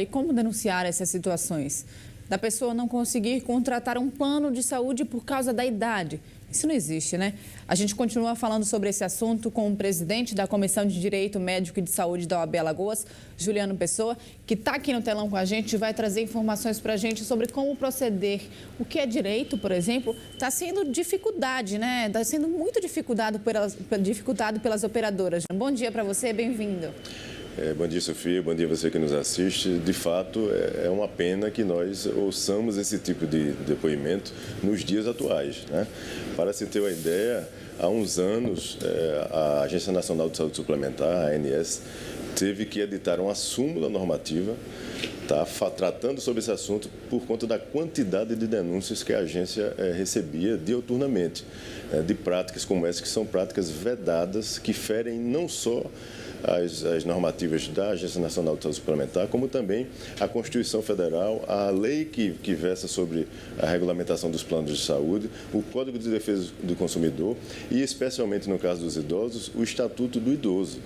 E como denunciar essas situações? Da pessoa não conseguir contratar um plano de saúde por causa da idade. Isso não existe, né? A gente continua falando sobre esse assunto com o presidente da Comissão de Direito Médico e de Saúde da OAB Alagoas, Juliano Pessoa, que está aqui no telão com a gente, vai trazer informações para a gente sobre como proceder. O que é direito, por exemplo, está sendo dificuldade, né? Está sendo muito dificultado pelas operadoras. Bom dia para você, bem-vindo. Bom dia, Sofia. Bom dia você que nos assiste. De fato, é uma pena que nós ouçamos esse tipo de depoimento nos dias atuais, né? Para se ter uma ideia, há uns anos, a Agência Nacional de Saúde Suplementar, a ANS, teve que editar uma súmula normativa tratando sobre esse assunto por conta da quantidade de denúncias que a agência recebia diuturnamente, de práticas como essa, que são práticas vedadas, que ferem não só as normativas da Agência Nacional de Saúde Suplementar, como também a Constituição Federal, a lei que versa sobre a regulamentação dos planos de saúde, o Código de Defesa do Consumidor e, especialmente no caso dos idosos, o Estatuto do Idoso.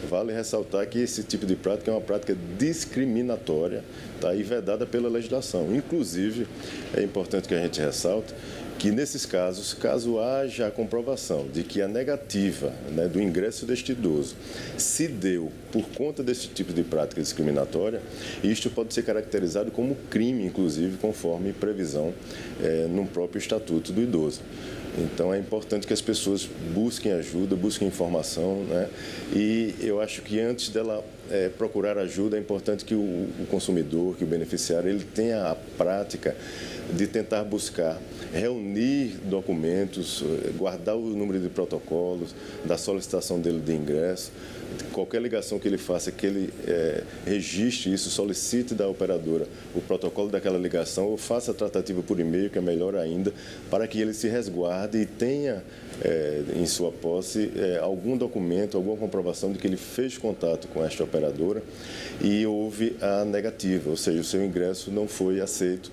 Vale ressaltar que esse tipo de prática é uma prática discriminatória, e vedada pela legislação. Inclusive, é importante que a gente ressalte que, nesses casos, caso haja a comprovação de que a negativa, do ingresso deste idoso se deu por conta desse tipo de prática discriminatória, isto pode ser caracterizado como crime, inclusive, conforme previsão no próprio Estatuto do Idoso. Então, é importante que as pessoas busquem ajuda, busquem informação, E eu acho que antes dela procurar ajuda, é importante que o consumidor, que o beneficiário, ele tenha a prática de tentar buscar, reunir documentos, guardar o número de protocolos, da solicitação dele de ingresso, qualquer ligação que ele faça, que ele registre isso, solicite da operadora o protocolo daquela ligação ou faça a tratativa por e-mail, que é melhor ainda, para que ele se resguarde e tenha em sua posse algum documento, alguma comprovação de que ele fez contato com esta operadora e houve a negativa, ou seja, o seu ingresso não foi aceito.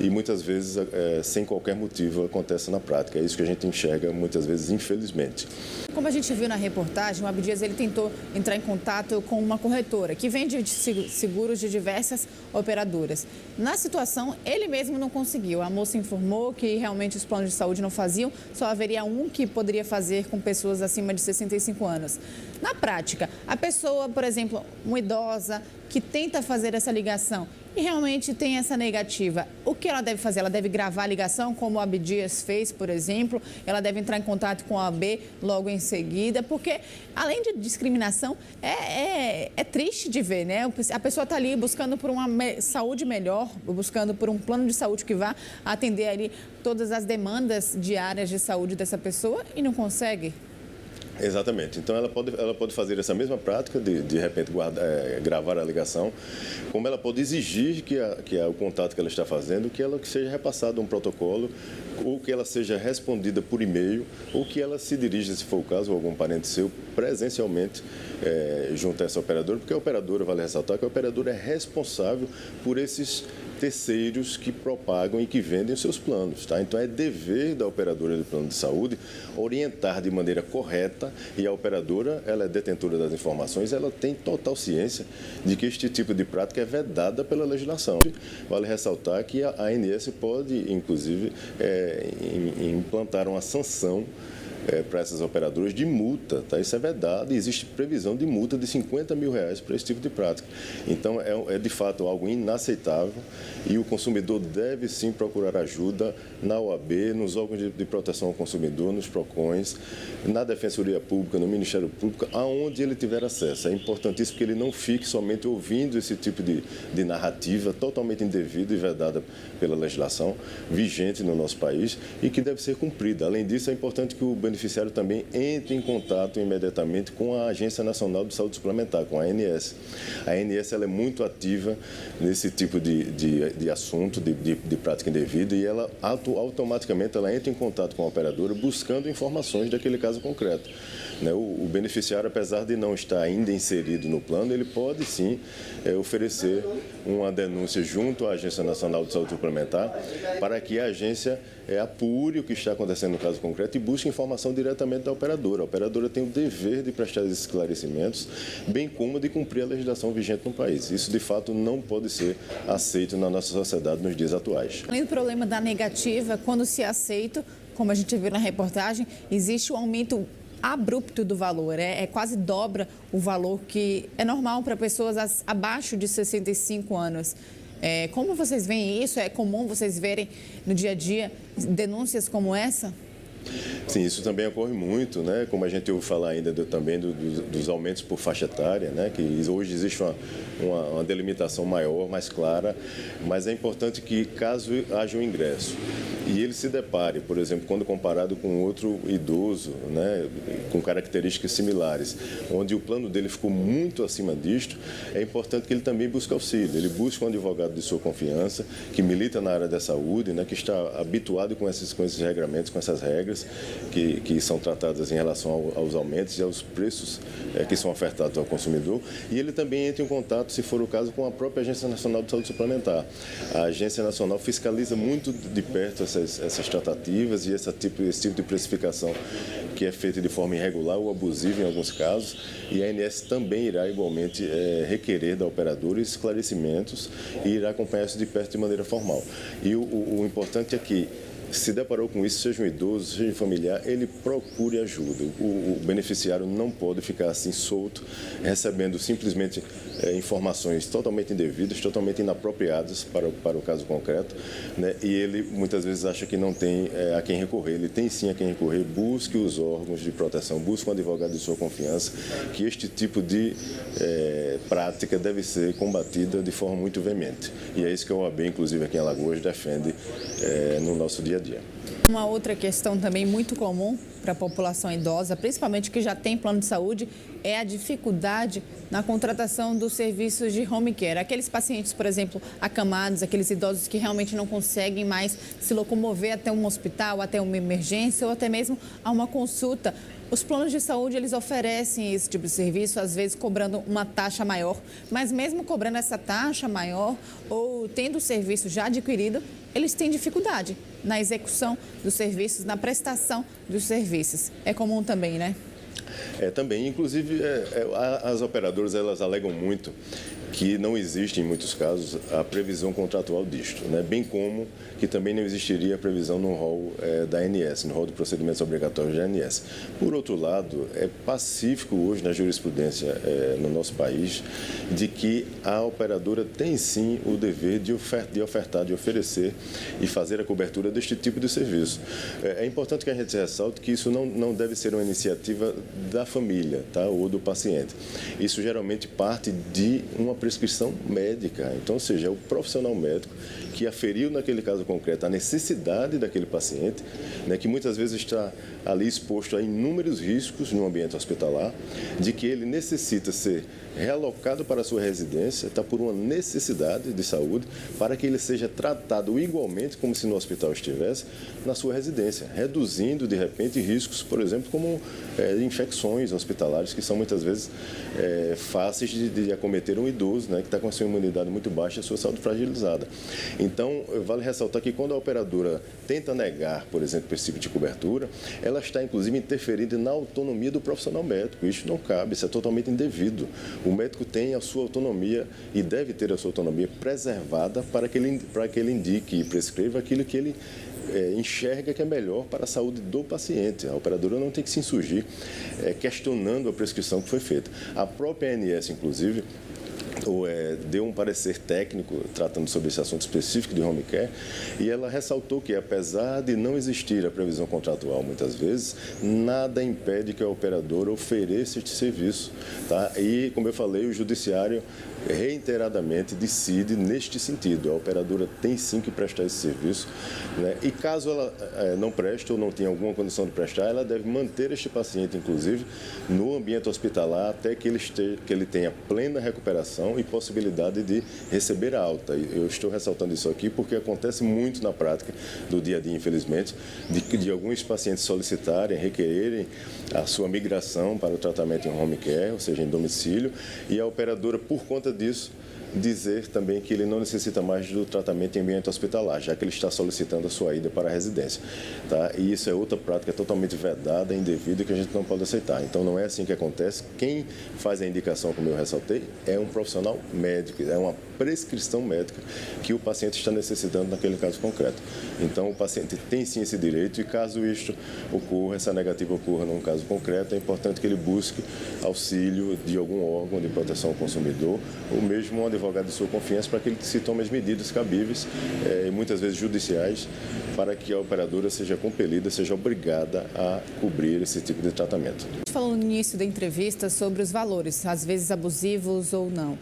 E muitas vezes, sem qualquer motivo, acontece na prática. É isso que a gente enxerga muitas vezes, infelizmente. Como a gente viu na reportagem, o Abdias ele tentou entrar em contato com uma corretora que vende seguros de diversas operadoras. Na situação, ele mesmo não conseguiu. A moça informou que realmente os planos de saúde não faziam, só haveria um que poderia fazer com pessoas acima de 65 anos. Na prática, a pessoa, por exemplo, uma idosa que tenta fazer essa ligação e realmente tem essa negativa, o que ela deve fazer? Ela deve gravar a ligação, como o Abdias fez, por exemplo? Ela deve entrar em contato com a OAB logo em seguida? Porque, além de discriminação, é triste de ver, né? A pessoa está ali buscando por uma saúde melhor, buscando por um plano de saúde que vá atender ali todas as demandas diárias de saúde dessa pessoa e não consegue. Exatamente. Então, ela pode fazer essa mesma prática de repente, gravar a ligação, como ela pode exigir que o contato que ela está fazendo, que seja repassado um protocolo, ou que ela seja respondida por e-mail, ou que ela se dirija, se for o caso, ou algum parente seu, presencialmente junto a essa operadora, porque a operadora, vale ressaltar que a operadora é responsável por esses terceiros que propagam e que vendem os seus planos, Então, é dever da operadora de plano de saúde orientar de maneira correta, e a operadora, ela é detentora das informações, ela tem total ciência de que este tipo de prática é vedada pela legislação. Vale ressaltar que a ANS pode, inclusive, implantar uma sanção para essas operadoras de multa, Isso é vedado e existe previsão de multa de R$50 mil para esse tipo de prática. Então, é de fato algo inaceitável e o consumidor deve sim procurar ajuda na OAB, nos órgãos de proteção ao consumidor, nos PROCONs, na Defensoria Pública, no Ministério Público, aonde ele tiver acesso. É importantíssimo que ele não fique somente ouvindo esse tipo de narrativa totalmente indevida e vedada pela legislação vigente no nosso país e que deve ser cumprida. Além disso, é importante que o beneficiário também entre em contato imediatamente com a Agência Nacional de Saúde Suplementar, com a ANS. A ANS ela é muito ativa nesse tipo de assunto, de prática indevida, e ela automaticamente ela entra em contato com a operadora buscando informações daquele caso concreto. O beneficiário, apesar de não estar ainda inserido no plano, ele pode sim oferecer uma denúncia junto à Agência Nacional de Saúde Suplementar para que a agência apure o que está acontecendo no caso concreto e busque informação informação diretamente da operadora. A operadora tem o dever de prestar esses esclarecimentos, bem como de cumprir a legislação vigente no país. Isso, de fato, não pode ser aceito na nossa sociedade nos dias atuais. Além do problema da negativa, quando se é aceito, como a gente viu na reportagem, existe um aumento abrupto do valor, quase dobra o valor que é normal para pessoas abaixo de 65 anos. Como vocês veem isso? É comum vocês verem no dia a dia denúncias como essa? Sim, isso também ocorre muito, né? Como a gente ouve falar ainda também dos aumentos por faixa etária, né? Que hoje existe uma delimitação maior, mais clara, mas é importante que, caso haja um ingresso e ele se depare, por exemplo, quando comparado com outro idoso, né, com características similares, onde o plano dele ficou muito acima disto, é importante que ele também busque auxílio. Ele busque um advogado de sua confiança, que milita na área da saúde, né, que está habituado com esses regramentos, com essas regras que são tratadas em relação aos aumentos e aos preços que são ofertados ao consumidor. E ele também entra em contato, se for o caso, com a própria Agência Nacional de Saúde Suplementar. A Agência Nacional fiscaliza muito de perto essas tratativas e esse tipo de precificação que é feita de forma irregular ou abusiva em alguns casos, e a ANS também irá igualmente requerer da operadora esclarecimentos e irá acompanhar isso de perto de maneira formal. E o importante é que, se deparou com isso, seja um idoso, seja um familiar, ele procure ajuda. O beneficiário não pode ficar assim solto, recebendo simplesmente informações totalmente indevidas, totalmente inapropriadas para o caso concreto, né? E ele muitas vezes acha que não tem a quem recorrer. Ele tem sim a quem recorrer. Busque os órgãos de proteção, busque um advogado de sua confiança, que este tipo de prática deve ser combatida de forma muito veemente. E é isso que a OAB, inclusive aqui em Alagoas, defende no nosso dia a dia. Uma outra questão também muito comum para a população idosa, principalmente que já tem plano de saúde, é a dificuldade na contratação dos serviços de home care. Aqueles pacientes, por exemplo, acamados, aqueles idosos que realmente não conseguem mais se locomover até um hospital, até uma emergência ou até mesmo a uma consulta. Os planos de saúde, eles oferecem esse tipo de serviço, às vezes cobrando uma taxa maior, mas mesmo cobrando essa taxa maior ou tendo o serviço já adquirido, eles têm dificuldade na execução dos serviços, na prestação dos serviços. É comum também, né? Também, inclusive, as operadoras, elas alegam muito que não existe, em muitos casos, a previsão contratual disto, né? Bem como que também não existiria a previsão no rol da ANS, no rol de procedimentos obrigatórios da ANS. Por outro lado, é pacífico hoje na jurisprudência no nosso país de que a operadora tem sim o dever de ofertar, de oferecer e fazer a cobertura deste tipo de serviço. É importante que a gente ressalte que isso não deve ser uma iniciativa da família, tá? Ou do paciente. Isso geralmente parte de uma prescrição médica. Então, ou seja, é o profissional médico que aferiu naquele caso concreto a necessidade daquele paciente, né, que muitas vezes está ali exposto a inúmeros riscos no ambiente hospitalar, de que ele necessita ser realocado para a sua residência, está por uma necessidade de saúde, para que ele seja tratado igualmente como se no hospital estivesse, na sua residência, reduzindo, de repente, riscos, por exemplo, como infecções hospitalares, que são muitas vezes fáceis de acometer um idoso, né, que está com a sua imunidade muito baixa e a sua saúde fragilizada. Então, vale ressaltar que quando a operadora tenta negar, por exemplo, esse tipo de cobertura, ela está, inclusive, interferindo na autonomia do profissional médico. Isso não cabe, isso é totalmente indevido. O médico tem a sua autonomia e deve ter a sua autonomia preservada para que ele indique e prescreva aquilo que ele enxerga que é melhor para a saúde do paciente. A operadora não tem que se insurgir questionando a prescrição que foi feita. A própria ANS, inclusive, deu um parecer técnico tratando sobre esse assunto específico de home care, e ela ressaltou que, apesar de não existir a previsão contratual muitas vezes, nada impede que a operadora ofereça este serviço, tá? E, como eu falei, o judiciário reiteradamente decide neste sentido. A operadora tem sim que prestar esse serviço, né? E caso ela não preste ou não tenha alguma condição de prestar, ela deve manter este paciente, inclusive, no ambiente hospitalar até que ele tenha plena recuperação e possibilidade de receber a alta. Eu estou ressaltando isso aqui porque acontece muito na prática do dia a dia, infelizmente, de alguns pacientes solicitarem, requererem a sua migração para o tratamento em home care, ou seja, em domicílio, e a operadora, por conta disso, dizer também que ele não necessita mais do tratamento em ambiente hospitalar, já que ele está solicitando a sua ida para a residência. Tá? E isso é outra prática totalmente vedada, indevida, que a gente não pode aceitar. Então, não é assim que acontece. Quem faz a indicação, como eu ressaltei, é um profissional médico, é uma prescrição médica que o paciente está necessitando naquele caso concreto. Então, o paciente tem sim esse direito e, caso isto ocorra, essa negativa ocorra num caso concreto, é importante que ele busque auxílio de algum órgão de proteção ao consumidor ou mesmo um advogado de sua confiança para que ele se tome as medidas cabíveis e muitas vezes judiciais para que a operadora seja compelida, seja obrigada a cobrir esse tipo de tratamento. A gente falou no início da entrevista sobre os valores, às vezes abusivos ou não.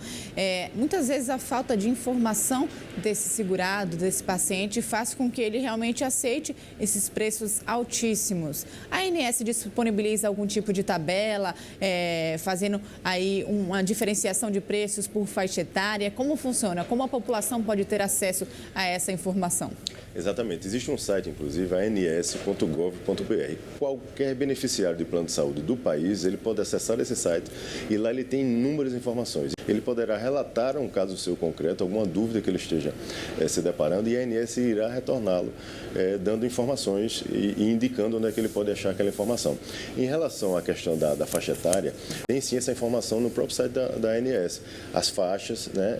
Muitas vezes a falta de informação desse segurado, desse paciente, faz com que ele realmente aceite esses preços altíssimos. A ANS disponibiliza algum tipo de tabela, fazendo aí uma diferenciação de preços por faixa etária? Como funciona? Como a população pode ter acesso a essa informação? Exatamente. Existe um site, inclusive, ans.gov.br. Qualquer beneficiário de plano de saúde do país, ele pode acessar esse site e lá ele tem inúmeras informações. Ele poderá relatar um caso seu concreto, alguma dúvida que ele esteja se deparando e a ANS irá retorná-lo, dando informações e indicando onde é que ele pode achar aquela informação. Em relação à questão da faixa etária, tem sim essa informação no próprio site da ANS. As faixas, né,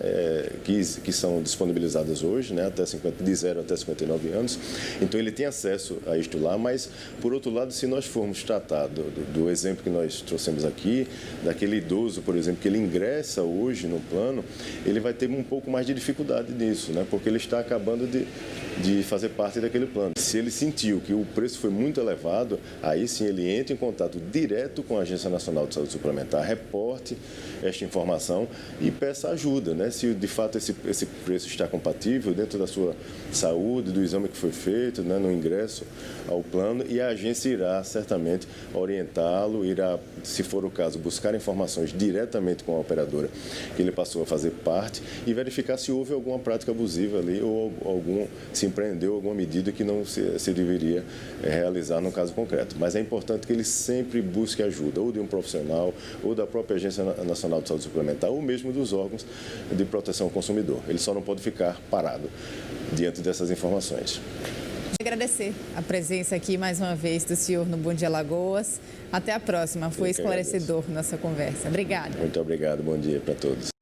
que são disponibilizadas hoje, né, de 0 até 59 anos, então ele tem acesso a isto lá, mas, por outro lado, se nós formos tratar do exemplo que nós trouxemos aqui, daquele idoso, por exemplo, que ele ingressa hoje no plano, ele vai ter um pouco mais de dificuldade nisso, né, porque ele está acabando de fazer parte daquele plano. Se ele sentiu que o preço foi muito elevado, aí sim ele entra em contato direto com a Agência Nacional de Saúde Suplementar, reporte esta informação e peça ajuda, né? Se de fato esse preço está compatível dentro da sua saúde, do exame que foi feito, né, no ingresso ao plano, e a agência irá certamente orientá-lo, irá, se for o caso, buscar informações diretamente com a operadora que ele passou a fazer parte e verificar se houve alguma prática abusiva ali ou se empreendeu alguma medida que não se deveria realizar no caso concreto. Mas é importante que ele sempre busque ajuda, ou de um profissional, ou da própria Agência Nacional de Saúde Suplementar, ou mesmo dos órgãos de proteção ao consumidor. Ele só não pode ficar parado diante dessas informações. Agradecer a presença aqui mais uma vez do senhor no Bom Dia Alagoas. Até a próxima. Foi esclarecedor nossa conversa. Obrigada. Muito obrigado. Bom dia para todos.